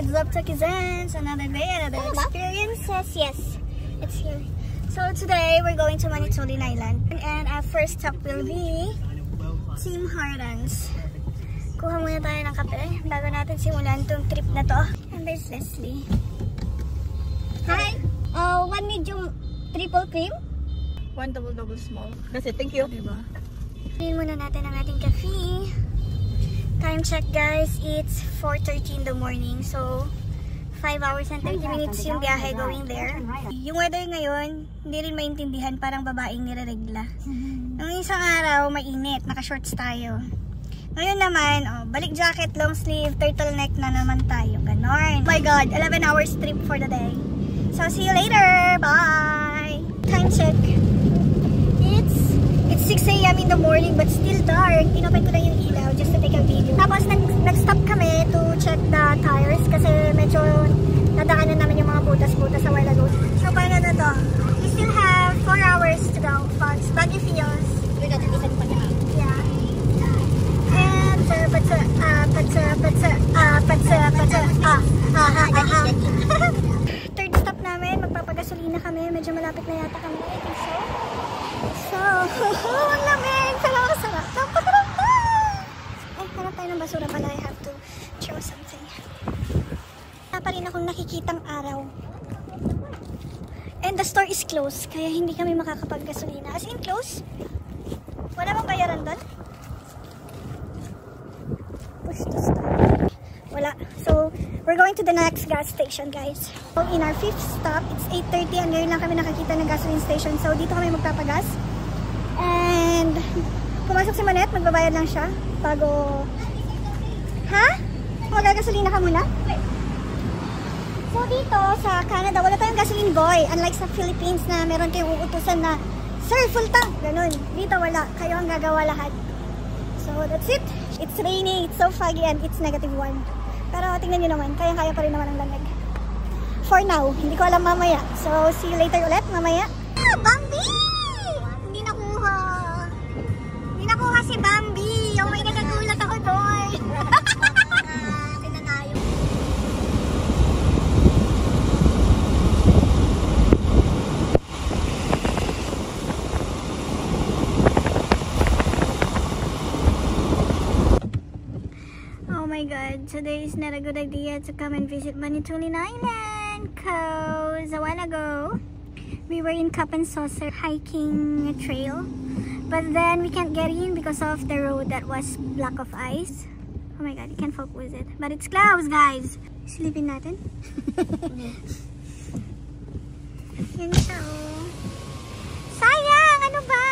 What's up, Tukizens? Another day, another experiences. Yes, it's here. So today we're going to Manitoulin Island, and our first stop will be Tim Hortons. Kuha muna tayo ng kape bago natin simulan tong trip na to. And there's Leslie. Hi. One medium triple cream. One double small. That's it. Thank you. Diba? Piliin muna natin ang ating cafe. Time check, guys. It's 4:30 in the morning. So 5 hours and 30 minutes yung biyahe going there. Yung weather ngayon, hindi rin maintindihan, parang babaeng nireregla. Nung isang araw, mainit, naka-shorts tayo. Ngayon naman, balik jacket, long sleeve, turtleneck na naman tayo. Ganon. Oh my God, 11 hours trip for the day. So see you later. Bye! Time check. It's 6 AM in the morning but still dark. Inopen ko lang yung ilaw just to take a video. Tapos nag-stop kami to check the tires kasi medyo nadaanan namin yung mga butas-butas a while ago. So paano na to? We still have 4 hours to go. Baggy feels. Yeah. And third stop namin, magpapagasolina kami. Medyo malapit na yata kami. So, ang lamig! Sarap! Ay, hanap tayo ng basura pala. I have to throw something. Wala pa rin akong nakikitang araw. And the store is closed, kaya hindi kami makakapag-gasolina. As in, close? Wala bang bayaran doon? Push to start. Wala. So, we're going to the next gas station, guys. So, in our fifth stop, it's 8:30 and ngayon lang kami nakakita ng gasoline station. So, dito kami magpapagas. And, pumasok si Manette, magbabayad lang siya. Bago... Ha? Magagasolina ka muna? So, dito sa Canada, wala tayong gasoline boy. Unlike sa Philippines na meron kayong uutusan na, Sir, full tank! Ganun. Dito wala. Kayo ang gagawa lahat. So, that's it. It's raining, it's so foggy, and it's -1. Pero tingnan nyo naman, kaya-kaya pa rin naman ang lamig. For now, hindi ko alam mamaya. So, see you later ulit mamaya. Ah, Bambi! Hindi nakuha. Hindi nakuha si Bambi. Oh my God, nagulat ako doon. Tingnan tayo. Oh my God, today is not a good idea to come and visit Manitoulin Island because a while ago we were in Cup and Saucer hiking a trail, but then we can't get in because of the road that was block of ice. Oh my God, you can't focus it, but it's closed, guys. Silipin natin. Yan siya, oh. Sayang! Ano ba?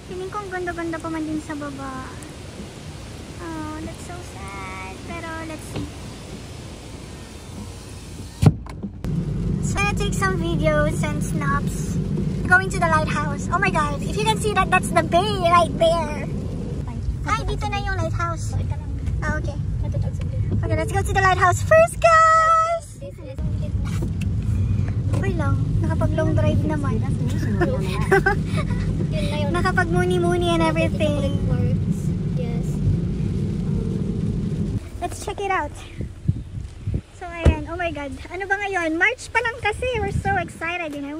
Feeling ko ang ganda-ganda pa man din sa baba. Oh, that's so sad. Pero let's see. So I'm gonna take some videos and snaps. Going to the lighthouse. Oh my God! If you can see that, that's the bay right there. Ay, dito na yung lighthouse. Ah, okay. Okay, let's go to the lighthouse first, guys. Okay lang. Nakapag long drive naman. Nakapag muni-muni and everything. Let's check it out. So, ayan. Oh my God. Ano ba ngayon? March pa lang kasi. We're so excited, you know.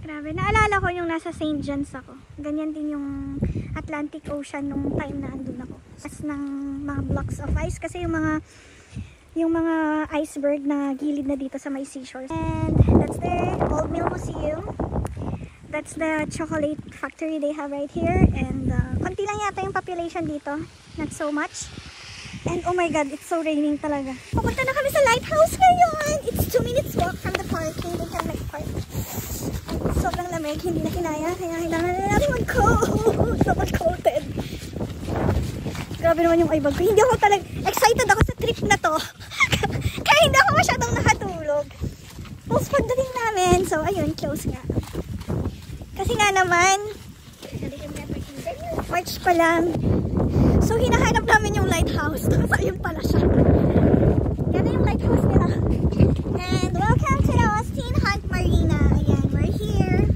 Grabe. Naalala ko yung nasa St. John's ako. Ganyan din yung Atlantic Ocean nung time na andun ako. As ng mga blocks of ice. Kasi yung mga iceberg na gilid na dito sa may seashore. And that's the Old Mill Museum. That's the chocolate factory they have right here. And konti lang yata yung population dito. Not so much. And oh my God, it's so raining talaga. Pupunta na kami sa lighthouse ngayon. It's 2 minutes walk from the parking. They can make park. Sobrang lamig. Hindi na kinaya. Kaya kailangan na natin mag-coat. Double coated. Grabe naman yung ibag ko. Hindi ako talaga excited ako sa trip na to. Kaya hindi ako masyadong nakatulog. Tapos pagdating namin. So ayun, close nga. Kasi nga naman, March pa lang. So, hinahanap namin yung lighthouse. Tapos, ayun pala siya. Yan na yung lighthouse nila. And welcome to the Austin Hunt Marina. Ayan, we're here.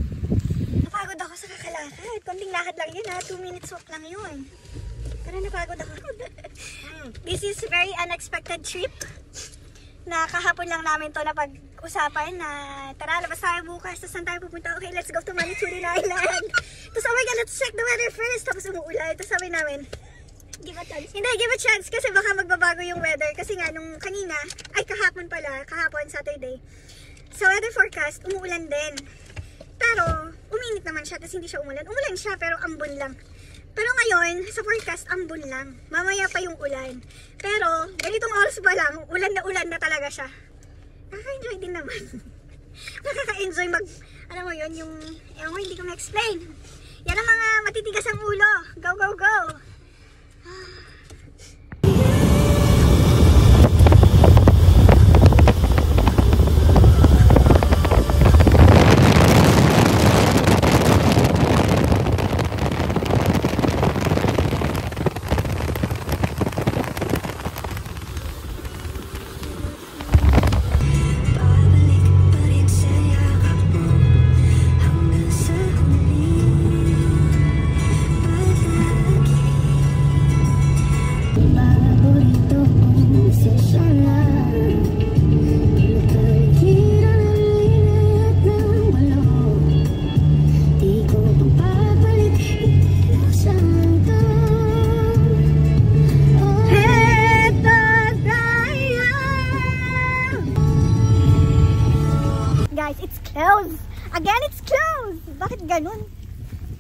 Napagod ako sa kakalakad. Konting lakad lang yun ha. 2 minutes walk lang yun. Parang napagod ako. This is very unexpected trip. Na kahapon lang namin to na pag-usapan na tara, labas tayo bukas. Tapos saan tayo pupunta? Okay, let's go to Manitulin Island. Tapos oh my God, let's check the weather first. Tapos umuulan. Tapos sabi namin, give a chance. Hindi, give a chance kasi baka magbabago yung weather. Kasi nga nung kanina, ay kahapon pala, kahapon Saturday. Sa weather forecast, umuulan din. Pero uminit naman siya, tapos hindi siya umulan. Umulan siya pero ambon lang. Pero ngayon, sa forecast, ambon lang. Mamaya pa yung ulan. Pero, ganitong oras pa lang, ulan na talaga siya. Nakaka-enjoy din naman. Nakaka-enjoy alam mo yun, yung, hindi ko ma-explain. Yan ang mga matitigas ang ulo. Go, go, go! Again, it's closed! Bakit ganun?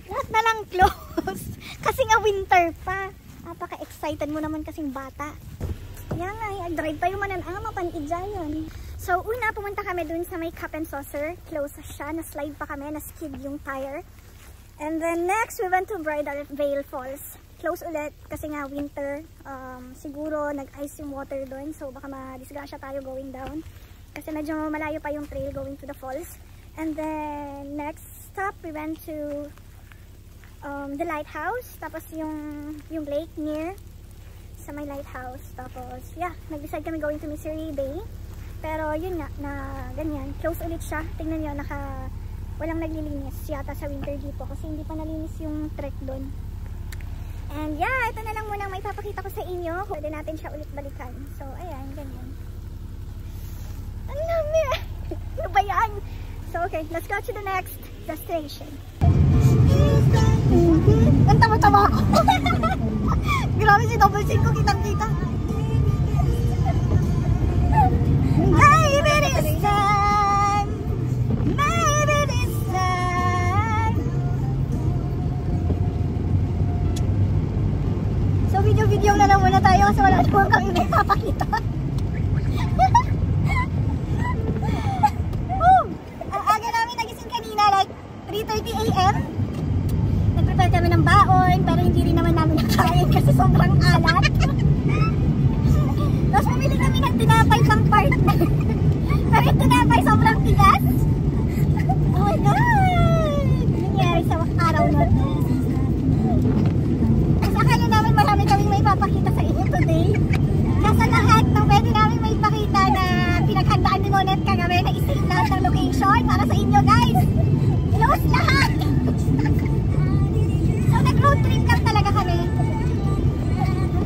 Lahat na lang closed. Kasi nga winter pa. Napaka-excited mo naman kasing bata. Yan nga, drive tayo manan ang mapanid dyan. So, una, pumunta kami dun sa may Cup and Saucer. Close siya. Na-slide pa kami. Na-skid yung tire. And then next, we went to Bridal Veil Falls. Close ulit kasi nga winter. Siguro nag-ice yung water dun. So, baka ma-disgrasya tayo going down. Kasi medyo malayo pa yung trail going to the falls. And then next stop we went to the lighthouse, tapos yung lake near sa may lighthouse. Tapos yeah, nag-decide kami going to Misery Bay. Pero yun nga, na ganyan, close ulit siya. Tingnan niyo, walang naglilinis yata sa winter dito kasi hindi pa nalinis yung trek doon. And yeah, ito na lang muna may papakita ko sa inyo. Pwede natin siya ulit balikan. So ayan, ganyan. Ang dami! Ano ba yan? So, okay, let's go to the next destination. Ang tama-tama ako. Grabe si double chin ko, kitang-kita. Maybe this time. Maybe this time. So, video-video na lang muna tayo kasi wala naman kami may papakita. Like 3:30 AM. Nag-prepare kami ng baon, pero hindi rin naman namin nakain kasi sobrang alat. Tapos pumili kami ng tinapay pang partner. Pero yung tinapay sobrang tigas. Oh my God! Nangyari sa araw na ito. Kasi akala namin marami kaming may papakita sa inyo today. Nasa lahat ng pwede namin may pakita na pinaghandaan ni Monet kagabi na isave lahat ng location para sa inyo guys. Close lahat! So nag-road trip lang talaga kami.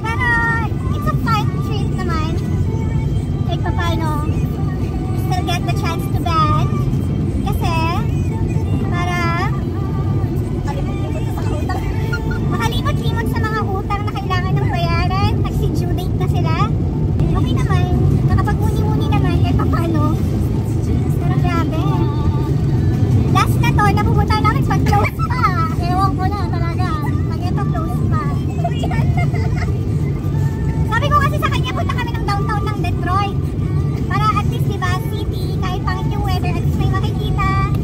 Pero it's a fun trip naman. Like paano, still get the chance to band. Kasi para makalimot-limot sa mga utang na kailangan ng bayaran. Nagsi-due date na sila. Okay naman, nakapag-muni-muni naman kahit paano. Pero grabe. Last na to, na pumunta namin pag close pa. Ewan ko na talaga. Pag ito close pa. Sabi ko kasi sa kanya, punta kami ng downtown ng Detroit. Para at least diba, city, kahit pangit yung weather, at least may makikita.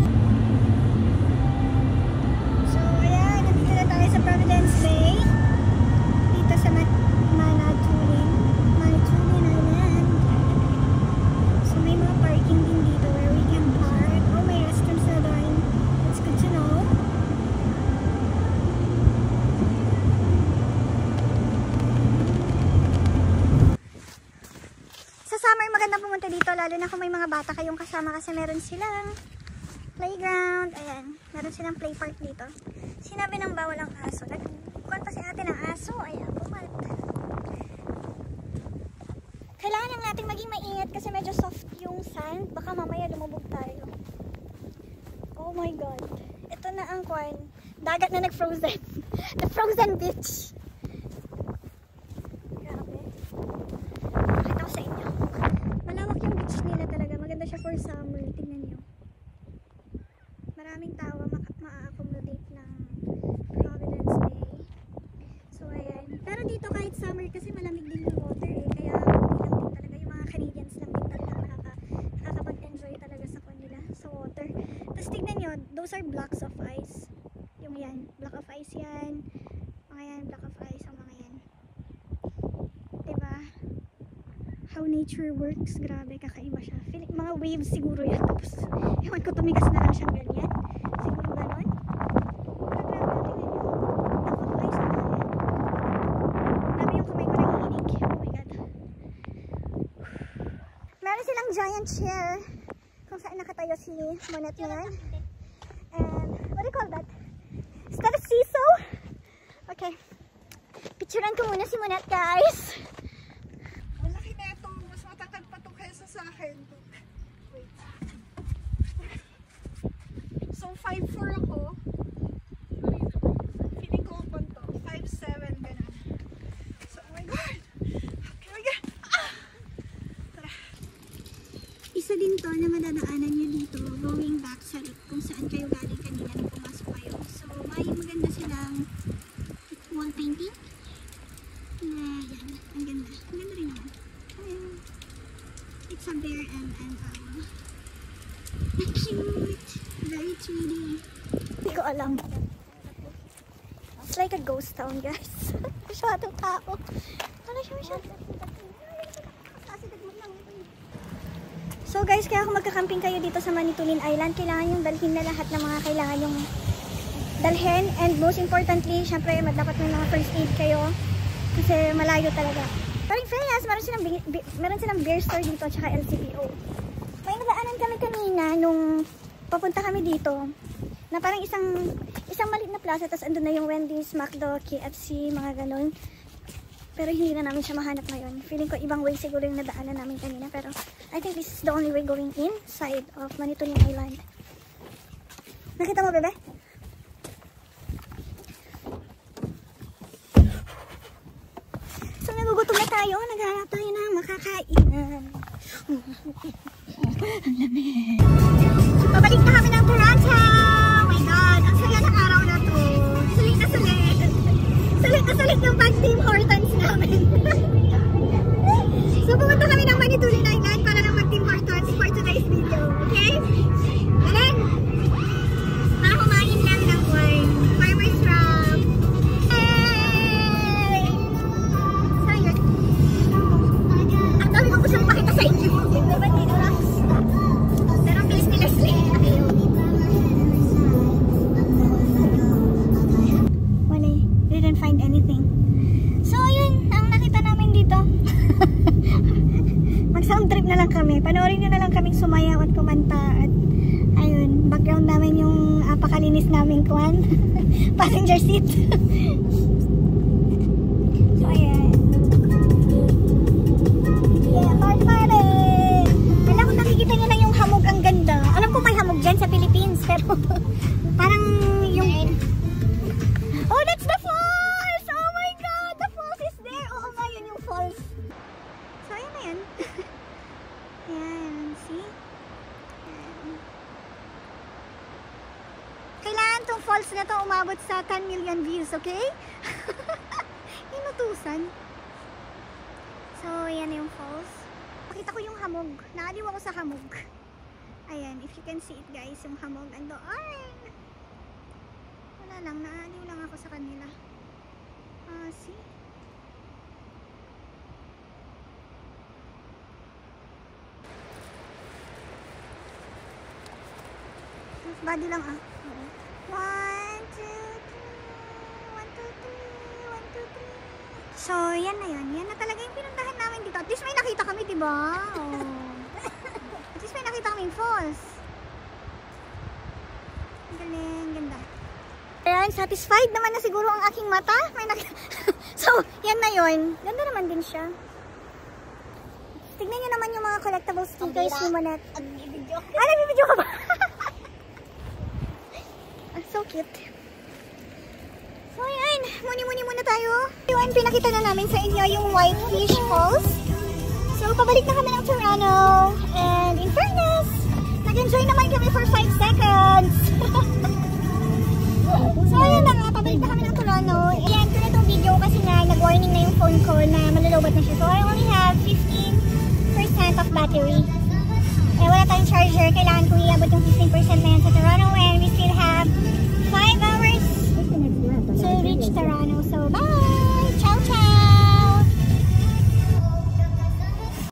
So ayan, nandito na tayo sa Providence Bay. Dito sa Manitulin Island. So may mga parking din dito where we can park. Oh, may restrooms na doon. It's good to know. Sa summer maganda pumunta dito, lalo na kung may mga bata kayong kasama kasi meron silang playground. Ayan, meron silang play park dito. Sinabi ng bawal ang aso. Nagkuhan pa si ate ng aso. Ayan, pumasok. Kailangan lang natin maging maingat kasi medyo soft yung sand. Baka mamaya lumubog tayo. Oh my God. Ito na ang kwan. Dagat na nag-frozen. The frozen beach. Grabe. Pakita ko sa inyo. Malawak yung beach nila talaga. Maganda siya for summer. Tingnan nyo. Maraming tao ma-accommodate ng Providence Bay. So ayan. Pero dito kahit summer kasi malamig din yung water eh. Kaya hindi lang din talaga. Yung mga Canadians lang din talaga nakakapag-enjoy talaga sa kanila sa water. Tapos tignan nyo, those are blocks of ice. Yung yan, block of ice yan. Mga yan, block of ice. Ang mga yan. Diba? How nature works. Grabe, kakaiba siya. Feeling, mga waves siguro yan. Tapos, ewan ko tumigas na lang siyang ganyan. Siguro ganon. Pero grabe, tignan nyo. Block of ice na yan. Grabe yung kamay ko nangiinig. Oh my God. Meron silang giant chair. Kung saan nakatayo si Monette na yan. And, what do you call that? Is that a seesaw? Okay. Picturean ko muna si Monette, guys. Malaki na ito. Mas matakad pa ito kaysa sa akin. Wait. So, 5'4" ako. Feeling ko upon to. 5'7", ganun. So, oh my God. Okay, my God. Tara. Isa din to na madadaanan nyo dito going back sa kung saan kayo galing kanina nung pumasok kayo. So, may maganda silang wall painting na yan. Ang ganda. Ang ganda rin naman. It's a bear and cute. Very pretty. Hindi ko alam. It's like a ghost town, guys. Masyadong tao. Ano siya masyadong? So guys, kaya kung magkakamping kayo dito sa Manitoulin Island, kailangan yung dalhin na lahat ng mga kailangan yung dalhin. And most importantly, syempre dapat may mga first aid kayo kasi malayo talaga. Pero in fairness, meron silang beer store dito at saka LCBO. May nadaanan kami kanina nung papunta kami dito na parang isang maliit na plaza, tapos andun na yung Wendy's, McDo, KFC, mga ganun. Pero hindi na namin siya mahanap ngayon. Feeling ko ibang way siguro yung nadaanan namin kanina. Pero I think this is the only way going inside of Manitoulin Island. Nakita mo, bebe? So nagugutom na tayo. Naghanap tayo ng makakainan. Ang lamig. Pabalik na kami ng Toronto. Oh my God. Ang saya ng araw na to. Sulit na sulit. Sulit na sulit yung pag-Tim Hortons namin. So pumunta kami ng Manitoulin Island para lang mag-Tim Hortons for today's video. Okay? Galing! Para kumain lang ng wine. Farmer's Wrap. Hey! So yun. Ang dami ko gustong pakita sa inyo. Diba dito lang? Pero ang bilis nila slay. Didn't find anything. So yun, ang nakita namin dito. Mag-sound trip na lang kami. Panoorin nyo na lang kaming sumayaw at kumanta. At ayun, background namin yung apakalinis naming kwan. Passenger seat. So ayan. Yeah, party! Alam ko nakikita nyo lang yung hamog, ang ganda. Alam ko may hamog dyan sa Philippines. Pero parang yung... Oh, that's the falls! Oh my God! The falls is there! Oo nga, yun yung falls. So, ayan na yan. Ayan, see? Ayan. Kailangan tong falls na to umabot sa 10 million views, okay? Inutusan. So, ayan na yung falls. Pakita ko yung hamog. Naaliw ako sa hamog. Ayan, if you can see it guys, yung hamog andoon. Wala lang, naaliw lang ako sa kanila. See? Body lang 1, 2, 3 1, 2, 3 So, yan na yun. Yan na talaga yung pinuntahan namin dito. At least may nakita kami, diba? Oh. At least may nakita kami falls. Galing, ganda. Ayan, satisfied naman na siguro ang aking mata. May So, yan na yun. Ganda naman din siya. Tignan nyo naman yung mga collectible stickers ni Monette. Nagbibideo ka ba? So cute. So ayan, muni-muni muna tayo. Yun, pinakita na namin sa inyo yung Whitefish Falls. So pabalik na kami ng Toronto. And in fairness, nag-enjoy naman kami for 5 seconds. So ayan na nga, pabalik na kami ng Toronto. Ayan, ito na itong video kasi nga nag-warning na yung phone ko na malulobot na siya. So I only have 15% of battery. Eh wala tayong charger, kailangan kong iabot yung 15% na